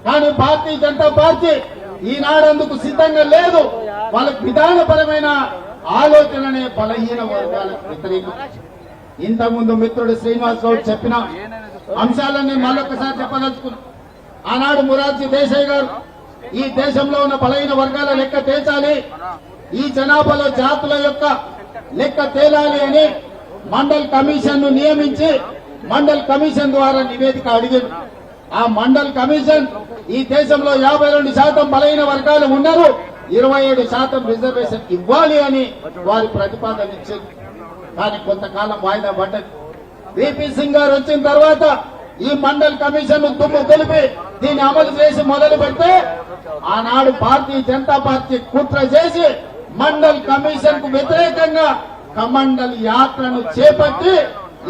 కానీ భారతీయ జనతా పార్టీ ఈనాడందుకు సిద్ధంగా లేదు. వాళ్ళకి విధానపరమైన ఆలోచననే బలహీన వర్గాలకు వ్యతిరేకం. ఇంతకుముందు మిత్రుడు శ్రీనివాస్ గౌడ్ చెప్పిన అంశాలన్నీ మళ్ళొకసారి చెప్పదలుచుకున్నా. ఆనాడు మొరార్జీ దేశాయ్ గారు ఈ దేశంలో ఉన్న బలహీన వర్గాల లెక్క తేల్చాలి, ఈ జనాభాలో జాతుల యొక్క లెక్క తేలాలి అని మండల్ కమిషన్ ను నియమించి మండల్ కమిషన్ ద్వారా నివేదిక అడిగింది. ఆ మండల్ కమిషన్ ఈ దేశంలో 52% బలహీన వర్గాలు ఉన్నారు, 27% రిజర్వేషన్ ఇవ్వాలి అని వారి ప్రతిపాదన ఇచ్చింది. కానీ కొంతకాలం వాయిదా పడ్డది. విపి సింగ్ గారు వచ్చిన తర్వాత ఈ మండల్ కమిషన్ దుమ్ము కొలిపి దీన్ని అమలు చేసి మొదలు పెడితే ఆనాడు భారతీయ జనతా పార్టీ కుట్ర చేసి మండల్ కమిషన్ కు వ్యతిరేకంగా కమండల్ యాత్రను చేపట్టి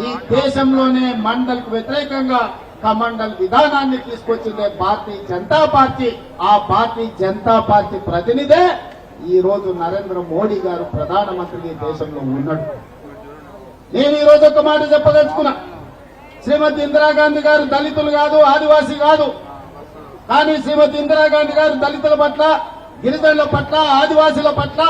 ఈ దేశంలోనే మండల్ కు వ్యతిరేకంగా కమండల్ విధానాన్ని తీసుకొచ్చిందే భారతీయ జనతా పార్టీ. ఆ భారతీయ జనతా పార్టీ ప్రతినిధే ఈ రోజు నరేంద్ర మోడీ గారు ప్రధానమంత్రి ఈ దేశంలో ఉన్నాడు. నేను ఈ రోజు ఒక మాట చెప్పదలుచుకున్నా. శ్రీమతి ఇందిరాగాంధీ గారు దళితులు కాదు, ఆదివాసీ కాదు. కానీ శ్రీమతి ఇందిరాగాంధీ గారు దళితుల పట్ల, గిరిజనుల పట్ల, ఆదివాసీల పట్ల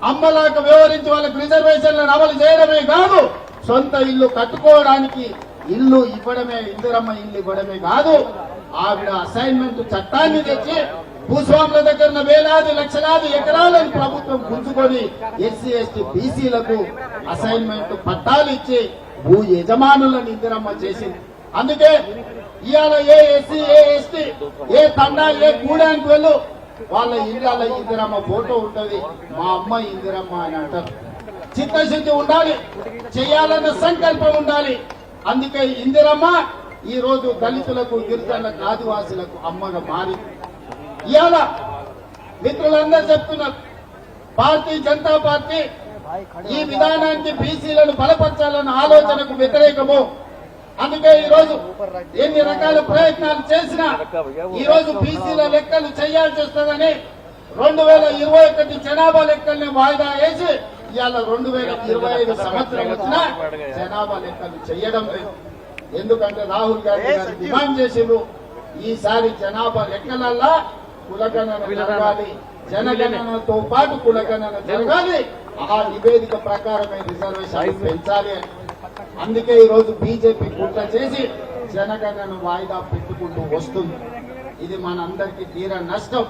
అమ్మలాగా వ్యవహరించి వాళ్ళకి రిజర్వేషన్లను అమలు చేయడమే కాదు, సొంత ఇల్లు కట్టుకోవడానికి ఇల్లు ఇవ్వడమే, ఇందిరమ్మ ఇల్లు ఇవ్వడమే కాదు, ఆవిడ అసైన్మెంట్ చట్టాన్ని తెచ్చి భూస్వాముల దగ్గర వేలాది లక్షలాది ఎకరాలను ప్రభుత్వం గుంజుకొని ఎస్సీ ఎస్టీ బీసీలకు అసైన్మెంట్ పట్టాలు ఇచ్చి భూ యజమానులను ఇందిరమ్మ చేసింది. అందుకే ఇవాళ ఏ ఎస్సీ, ఏ ఎస్టీ, ఏ తండా, ఏ గూడానికి వెళ్ళు వాళ్ళ ఇళ్ళ ఇందిరమ్మ ఫోటో ఉంటది, మా అమ్మ ఇందిరమ్మ అని అంటారు. చిత్తశుద్ధి ఉండాలి, చేయాలన్న సంకల్పం ఉండాలి. అందుకే ఇందిరమ్మ ఈ రోజు దళితులకు, గిరిజనులకు, ఆదివాసులకు అమ్మగా మారి ఇవాళ మిత్రులందరూ చెప్తున్నారు భారతీయ జనతా పార్టీ ఈ విధానానికి బీసీలను బలపరచాలన్న ఆలోచనకు వ్యతిరేకము. అందుకే ఈ రోజు ఎన్ని రకాల ప్రయత్నాలు చేసినా ఈ రోజు బీసీల లెక్కలు చేయాల్సి వస్తుందని 2021 జనాభా లెక్కల్ని వాయిదా వేసి ఇవాళ 2025 సంవత్సరం వచ్చినా జనాభా లెక్కలు చేయడం లేదు. ఎందుకంటే రాహుల్ గాంధీ గారు డిమాండ్ చేసిండ్రు ఈసారి జనాభా లెక్కలల్లా కులగణన జరగాలి, జనగణనతో పాటు కులగణన జరగాలి, ఆ నివేదిక ప్రకారమే రిజర్వేషన్ పెంచాలి అని. అందుకే ఈ రోజు బీజేపీ కుట్ర చేసి జనగణన వాయిదా పెట్టుకుంటూ వస్తుంది. ఇది మనందరికీ తీర నష్టం.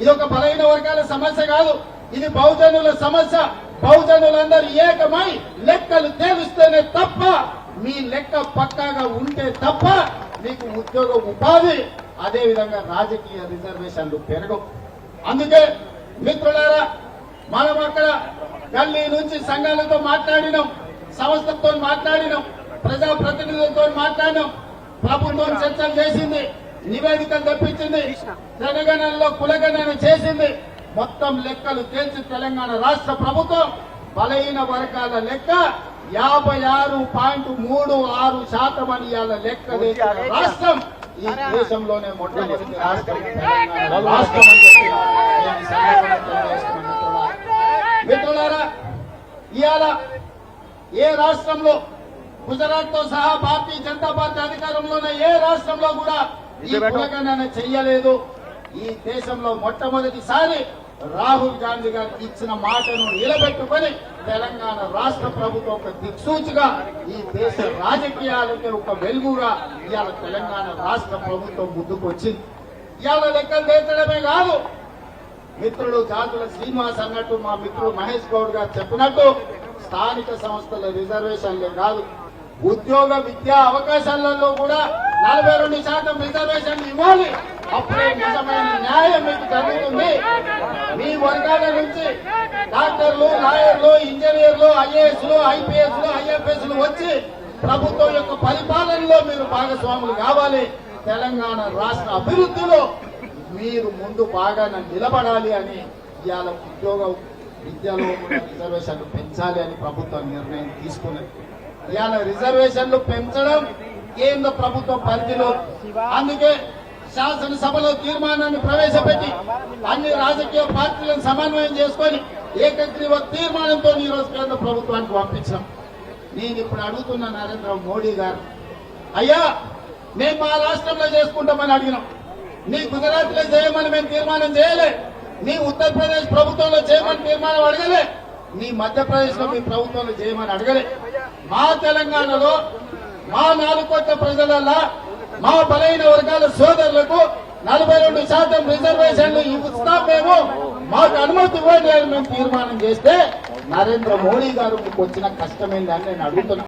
ఇది ఒక బలహీన వర్గాల సమస్య కాదు, ఇది బహుజనుల సమస్య. బహుజనులందరూ ఏకమై లెక్కలు తేలుస్తేనే తప్ప, మీ లెక్క పక్కాగా ఉంటే తప్ప మీకు ఉద్యోగ ఉపాధి, అదే విధంగా రాజకీయ రిజర్వేషన్లు పెరగవు. అందుకే మిత్రులారా, మనం అక్కడ గల్లీ నుంచి సంఘాలతో మాట్లాడినాం, సంస్థలతో మాట్లాడినాం, ప్రజాప్రతినిధులతో మాట్లాడినాం, ప్రభుత్వం చర్చలు చేసింది, నివేదికలు తెప్పించింది, జనగణనలో కులగణన చేసింది. మొత్తం లెక్కలు తేల్చి తెలంగాణ రాష్ట్ర ప్రభుత్వం బలహీన వర్గాల లెక్క 56.36% అని ఇవాళ లెక్క రాష్ట్రం ఈ దేశంలోనే మొట్టమొదటి రాష్ట్రం అని చెప్పి మిత్రులారా, ఇవాళ ఏ రాష్ట్రంలో గుజరాత్ తో సహా భారతీయ జనతా పార్టీ అధికారంలోనే ఏ రాష్ట్రంలో కూడా ఈ కులగణన చెయ్యలేదు. ఈ దేశంలో మొట్టమొదటిసారి రాహుల్ గాంధీ గారు ఇచ్చిన మాటను నిలబెట్టుకొని తెలంగాణ రాష్ట్ర ప్రభుత్వం ఒక దిక్సూచిగా ఈ దేశ రాజకీయాలకి ఒక వెలుగుగా ఇవాళ తెలంగాణ రాష్ట్ర ప్రభుత్వం ముందుకు వచ్చింది. ఇవాళ లెక్కలు తేల్చడమే కాదు, మిత్రుడు జాతుల శ్రీనివాస్ అన్నట్టు, మా మిత్రుడు మహేష్ గౌడ్ గారు చెప్పినట్టు స్థానిక సంస్థల రిజర్వేషన్లే కాదు, ఉద్యోగ విద్యా అవకాశాలలో కూడా 42% రిజర్వేషన్లు ఇవ్వాలి. అప్పుడే నిజమైన న్యాయం మీకు జరుగుతుంది. మీ వర్గాల నుంచి డాక్టర్లు, లాయర్లు, ఇంజనీర్లు, ఐఏఎస్లు, ఐపీఎస్లు, ఐఎఫ్ఎస్లు వచ్చి ప్రభుత్వం యొక్క పరిపాలనలో మీరు భాగస్వాములు కావాలి. తెలంగాణ రాష్ట్ర అభివృద్ధిలో మీరు ముందు బాగా నిలబడాలి అని ఇవాళ ఉద్యోగ విద్యలో కూడా రిజర్వేషన్లు పెంచాలి అని ప్రభుత్వం నిర్ణయం తీసుకున్నది. ఇవాళ రిజర్వేషన్లు పెంచడం కేంద్ర ప్రభుత్వం పరిధిలో. అందుకే శాసనసభలో తీర్మానాన్ని ప్రవేశపెట్టి అన్ని రాజకీయ పార్టీలను సమన్వయం చేసుకొని ఏకగ్రీవ తీర్మానంతో ఈ రోజు కేంద్ర ప్రభుత్వానికి పంపించాం. నేను ఇప్పుడు అడుగుతున్న నరేంద్ర మోడీ గారు, అయ్యా మేము మా రాష్ట్రంలో చేసుకుంటామని అడిగినాం, నీ గుజరాత్ లో చేయమని మేము తీర్మానం చేయలే, నీ ఉత్తరప్రదేశ్ ప్రభుత్వంలో చేయమని తీర్మానం అడగలే, నీ మధ్యప్రదేశ్ లో మీ ప్రభుత్వంలో చేయమని అడగలే. మా తెలంగాణలో మా 4 కోట్ల ప్రజలల్లా మా బలైన వర్గాల సోదరులకు 42% రిజర్వేషన్లు ఇస్తాం మేము, మాకు అనుమతి ఇవ్వండి అని మేము తీర్మానం చేస్తే నరేంద్ర మోడీ గారు మీకు వచ్చిన కష్టమేందని నేను అడుగుతున్నా.